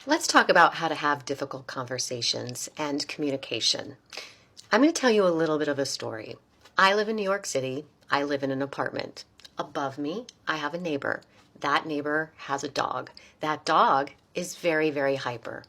Let's talk about how to have difficult conversations and communication. I'm going to tell you a little bit of a story. I live in New York City. I live in an apartment. Above me, I have a neighbor. That neighbor has a dog. That dog is very, very hyper.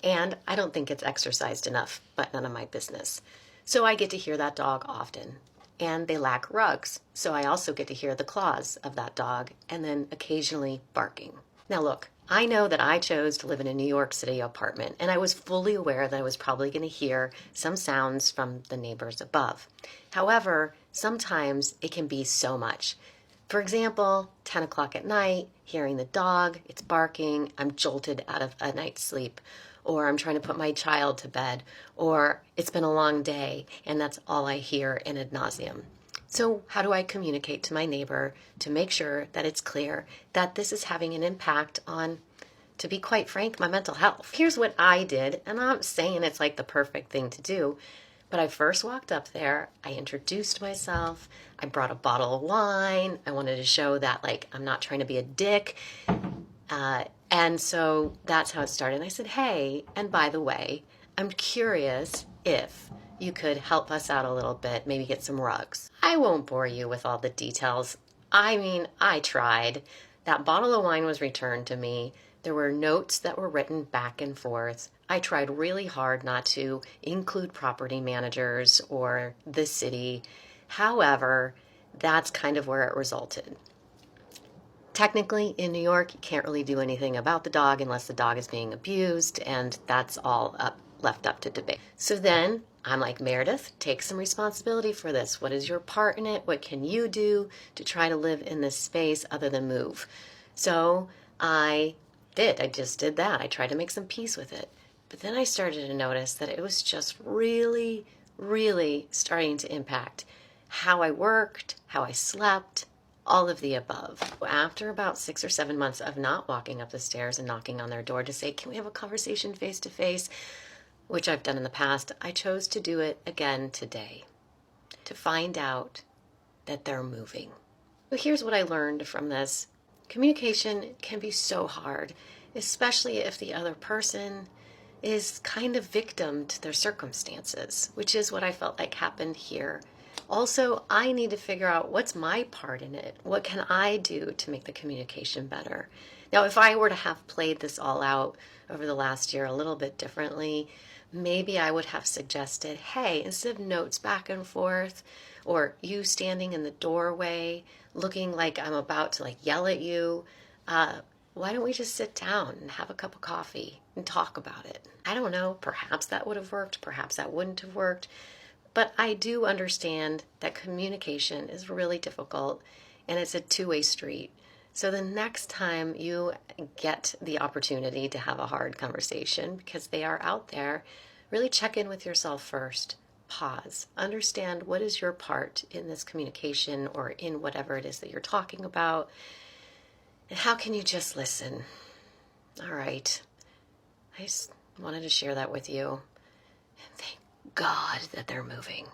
And I don't think it's exercised enough, but none of my business. So I get to hear that dog often. And they lack rugs, so I also get to hear the claws of that dog and then occasionally barking. Now look, I know that I chose to live in a New York City apartment, and I was fully aware that I was probably going to hear some sounds from the neighbors above. However, sometimes it can be so much. For example, 10 o'clock at night, hearing the dog, it's barking, I'm jolted out of a night's sleep, or I'm trying to put my child to bed, or it's been a long day and that's all I hear in ad nauseum. So how do I communicate to my neighbor to make sure that it's clear that this is having an impact on, to be quite frank, my mental health? Here's what I did, and I'm not saying it's like the perfect thing to do, but I first walked up there, I introduced myself, I brought a bottle of wine, I wanted to show that like I'm not trying to be a dick, and so that's how it started. And I said, hey, and by the way, I'm curious if you could help us out a little bit, maybe get some rugs. I won't bore you with all the details. I mean, I tried. That bottle of wine was returned to me. There were notes that were written back and forth. I tried really hard not to include property managers or the city. However, that's kind of where it resulted. Technically, in New York, you can't really do anything about the dog unless the dog is being abused, and that's all left up to debate. So then I'm like, Meredith, take some responsibility for this. What is your part in it? What can you do to try to live in this space other than move? So I did. I just did that. I tried to make some peace with it. But then I started to notice that it was just really, really starting to impact how I worked, how I slept, all of the above. After about 6 or 7 months of not walking up the stairs and knocking on their door to say, can we have a conversation face to face, which I've done in the past, I chose to do it again today to find out that they're moving. So here's what I learned from this. Communication can be so hard, especially if the other person is kind of victim to their circumstances, which is what I felt like happened here. Also, I need to figure out what's my part in it. What can I do to make the communication better? Now, if I were to have played this all out over the last year a little bit differently, maybe I would have suggested, hey, instead of notes back and forth, or you standing in the doorway looking like I'm about to like yell at you, why don't we just sit down and have a cup of coffee and talk about it? I don't know, perhaps that would have worked, perhaps that wouldn't have worked. But I do understand that communication is really difficult and it's a two-way street. So the next time you get the opportunity to have a hard conversation, because they are out there, really check in with yourself first. Pause. Understand what is your part in this communication or in whatever it is that you're talking about. And how can you just listen? All right. I just wanted to share that with you. Thank God that they're moving.